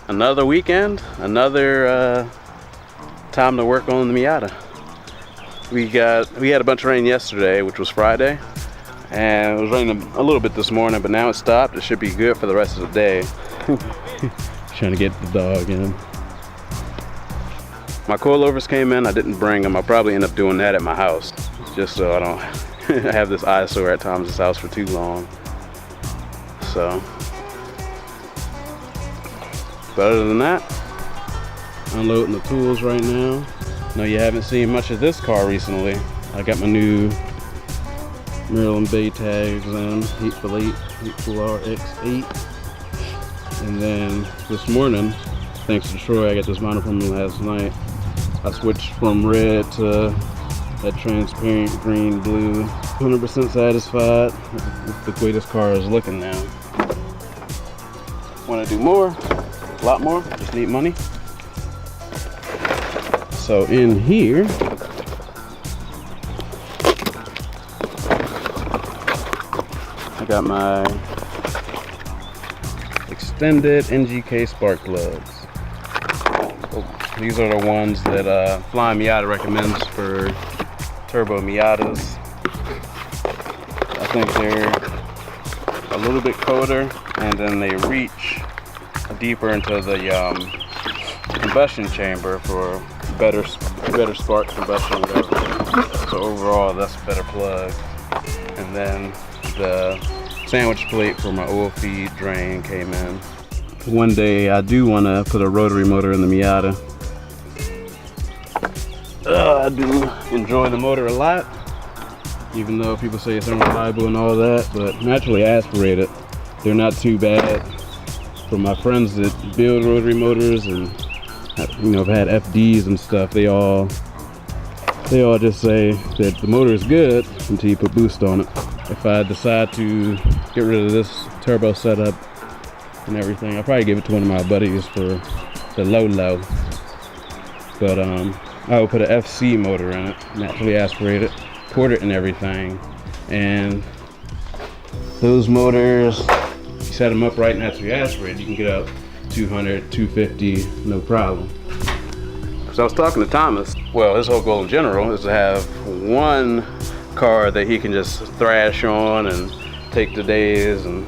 Another weekend, another time to work on the Miata. We had a bunch of rain yesterday, which was Friday, and it was raining a little bit this morning, but now it stopped. It should be good for the rest of the day. Trying to get the dog in. My coilovers came in. I didn't bring them. I'll probably end up doing that at my house, just so I don't have this eyesore at Thomas's house for too long. So, but other than that, unloading the tools right now. No, you haven't seen much of this car recently. I got my new Maryland Bay tags in, Hateful RX8. And then this morning, thanks to Troy, I got this mounted from him last night. I switched from red to that transparent green blue. 100% satisfied with the way this car is looking now. Want to do more, a lot more, just need money. So in here, I got my extended NGK spark plugs. These are the ones that Flying Miata recommends for turbo Miatas. I think they're a little bit colder, and then they reach deeper into the combustion chamber for better spark combustion. So overall, that's a better plug. And then the sandwich plate for my oil feed drain came in. One day I do want to put a rotary motor in the Miata. I do enjoy the motor a lot, even though people say it's unreliable and all that, but naturally aspirated, they're not too bad. For my friends that build rotary motors and have had FDs and stuff, they all just say that the motor is good until you put boost on it. If I decide to get rid of this turbo setup and everything, I'll probably give it to one of my buddies for the low. But I will put an FC motor in it, naturally aspirated, ported and everything. And those motors, you set them up right naturally aspirated, you can get up 200, 250, no problem. So I was talking to Thomas. Well, his whole goal in general is to have one car that he can just thrash on and take the days and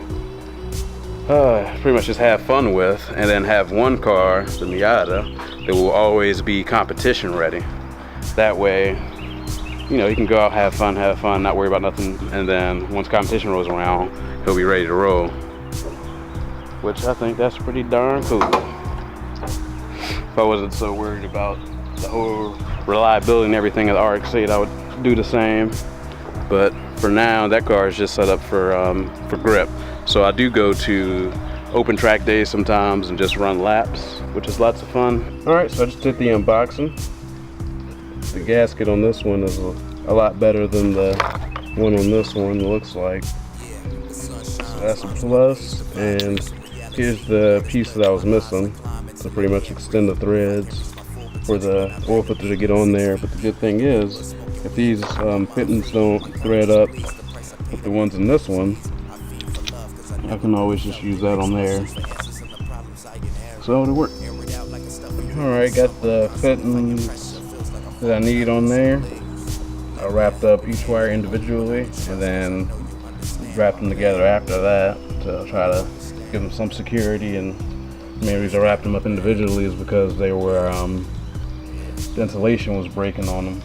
pretty much just have fun with, and then have one car, the Miata, that will always be competition ready. That way, he can go out, have fun, not worry about nothing, and then once competition rolls around, he'll be ready to roll. Which I think that's pretty darn cool. If I wasn't so worried about the whole reliability and everything of the RX-8, I would do the same. But for now, that car is just set up for grip. So I do go to open track days sometimes and just run laps, which is lots of fun. All right, so I just did the unboxing. The gasket on this one is a lot better than the one on this one, it looks like. So that's a plus, and here's the piece that I was missing to pretty much extend the threads for the oil filter to get on there. But the good thing is, if these fittings don't thread up with the ones in this one, I can always just use that on there. So it'll work. Alright, got the fittings that I need on there. I wrapped up each wire individually and then wrapped them together after that to try to give them some security. And the main reason I wrapped them up individually is because they were the insulation was breaking on them.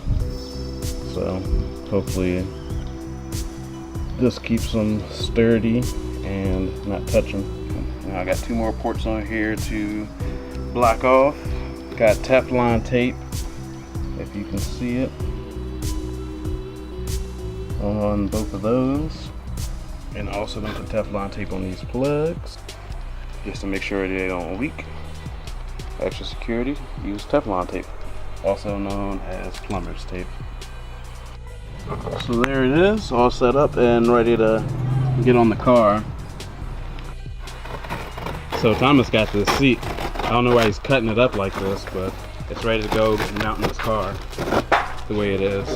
So hopefully this keeps them sturdy and not touch them. Now I got two more ports on here to block off. Got Teflon tape, if you can see it, on both of those. And also going to put Teflon tape on these plugs, just to make sure they don't leak. Extra security, use Teflon tape, also known as plumber's tape. So there it is, all set up and ready to get on the car. So Thomas got this seat. I don't know why he's cutting it up like this, but it's ready to go and mount in this car the way it is.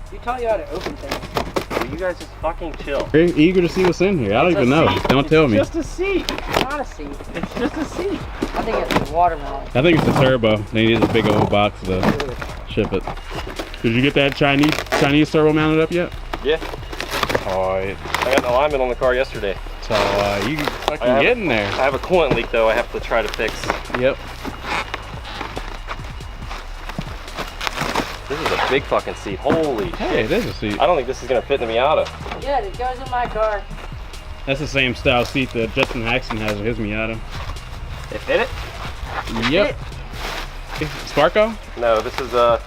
He taught you how to open things. you guys just fucking chill. Very eager to see what's in here. I don't even know. Don't tell me. It's just a seat. It's not a seat. It's just a seat. I think it's a watermelon. I think it's the turbo. They need a big old box to ship it. Did you get that Chinese turbo mounted up yet? Yeah. Alright. I got an alignment on the car yesterday. So you fucking get in there. I have a coolant leak though I have to try to fix. Yep. This is a big fucking seat. Holy shit. Hey, it is a seat. I don't think this is gonna fit in the Miata. Yeah, it goes in my car. That's the same style seat that Justin Haxton has in his Miata. It fit it? Yep. Sparko? No, this is a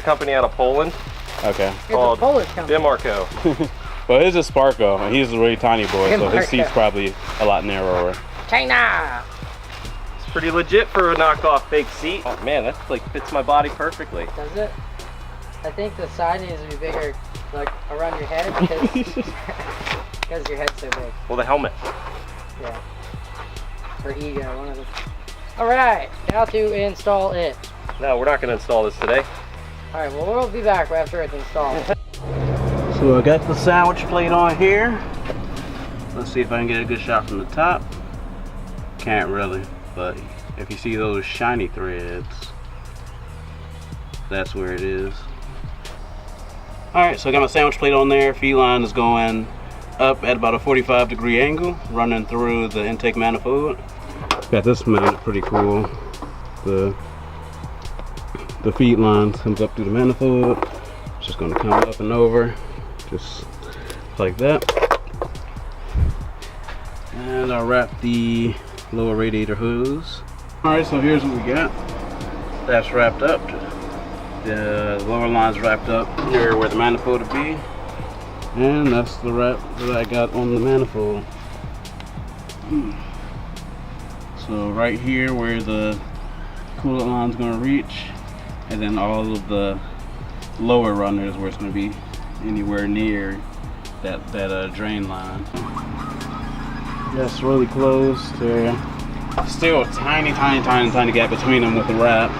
company out of Poland. Okay. It's Called a Polish company. Demarco. Well, his is Sparko, and he's a really tiny boy, so his seat's probably a lot narrower. China! It's pretty legit for a knockoff fake seat. Oh man, that like fits my body perfectly. Does it? I think the side needs to be bigger, like around your head, because your head's so big. Well, the helmet. Yeah. Or ego, one of them. Alright, now to install it. No, we're not gonna install this today. Alright, well we'll be back after it's installed. So I got the sandwich plate on here. Let's see if I can get a good shot from the top. Can't really, but if you see those shiny threads, that's where it is. Alright, so I got my sandwich plate on there. Feed line is going up at about a 45-degree angle, running through the intake manifold. Got this mounted pretty cool. The feed line comes up through the manifold. It's just going to come up and over, just like that. And I'll wrap the lower radiator hose. Alright, so here's what we got. That's wrapped up. The lower line's wrapped up here where the manifold would be. And that's the wrap that I got on the manifold. So right here where the coolant line's going to reach, and then all of the lower runners where it's going to be anywhere near that drain line. That's really close. There's still a tiny gap between them with the wrap.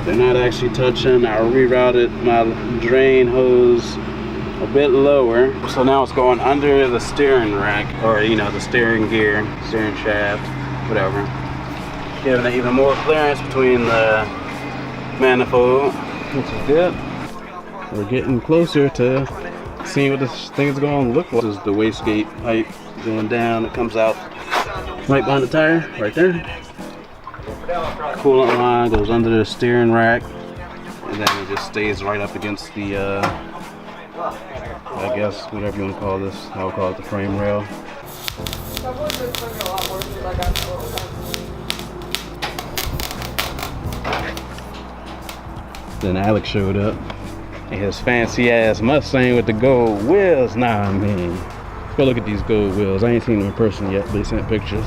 They're not actually touching. I rerouted my drain hose a bit lower, so now it's going under the steering rack, or you know, the steering gear, steering shaft, whatever, giving it even more clearance between the manifold, which is good. We're getting closer to seeing what this thing is going to look like. This is the wastegate pipe going down. It comes out right behind the tire, right there. Coolant line goes under the steering rack, and then it just stays right up against the I guess whatever you want to call this. I'll call it the frame rail. Then Alex showed up in his fancy ass Mustang with the gold wheels. Nah, man, let's go look at these gold wheels. I ain't seen them in person yet, but they sent pictures.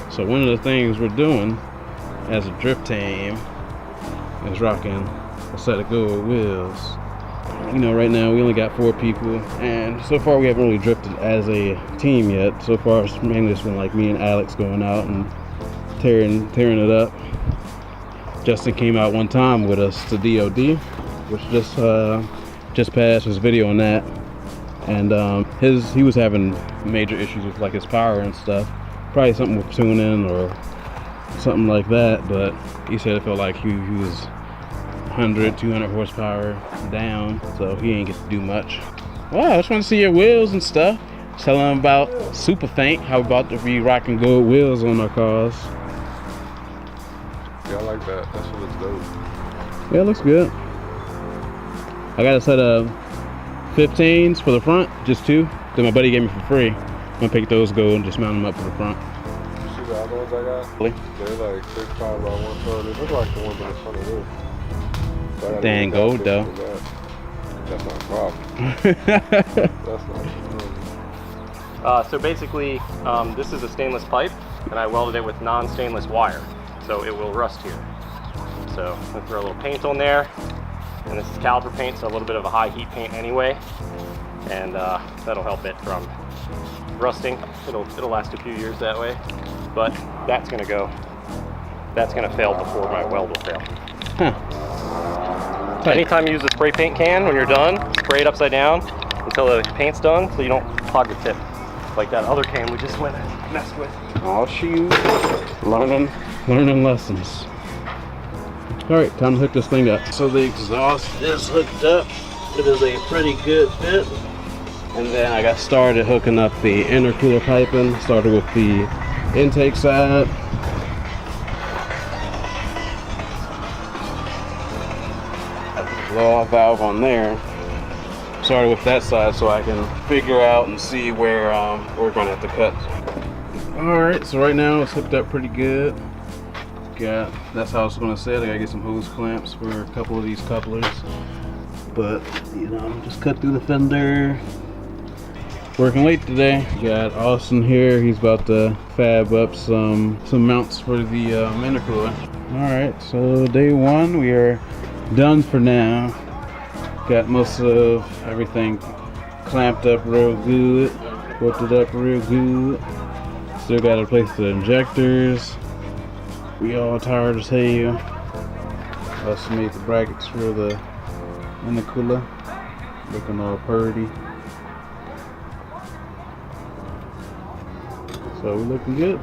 So one of the things we're doing as a drift team is rocking a set of gold wheels. You know, right now we only got 4 people, and so far we haven't really drifted as a team yet. So far it's mainly just been like me and Alex going out and tearing it up. Justin came out one time with us to DOD, which just passed his video on that, and he was having major issues with like his power and stuff. Probably something with tuning or something like that, but he said it felt like he was 100, 200 horsepower down, so he ain't get to do much. Wow, I just want to see your wheels and stuff. Tell them about Super Faint, how we're about to be rocking gold wheels on our cars. Yeah, I like that. That shit looks dope. Yeah, it looks good. I got a set of 15s for the front, just 2 that my buddy gave me for free. I'm gonna pick those gold and just mount them up for the front. You see the other ones I got? Really? They're like 6'5" by 130. They look like the ones in the front of this. So Dang gold though. That's not a problem. That's not a problem. So basically, this is a stainless pipe, and I welded it with non-stainless wire, so it will rust here. So I'm gonna throw a little paint on there, and this is caliper paint, so a little bit of a high heat paint anyway, and that'll help it from rusting. It'll last a few years that way, but that's gonna fail before my weld will fail. Huh. tight. Anytime you use a spray paint can, when you're done, spray it upside down until the paint's done, so you don't clog the tip. Like that other can we just went and messed with. Oh shoot. Learning lessons. Alright, time to hook this thing up. So the exhaust is hooked up. It is a pretty good fit. And then I got started hooking up the intercooler piping. Started with the intake side. Blow off valve on there. Started with that side so I can figure out and see where we're going to have to cut. Alright, so right now it's hooked up pretty good. That's how it's going to sit. I gotta get some hose clamps for a couple of these couplers. But, you know, just cut through the fender. Working late today. Got Austin here. He's about to fab up some mounts for the intercooler. Alright, so day one, we are done for now. Got most of everything clamped up real good, bolted up real good. Still got to replace the injectors. We all tired as hell. Also made the brackets for the intercooler, looking all pretty. So we're looking good.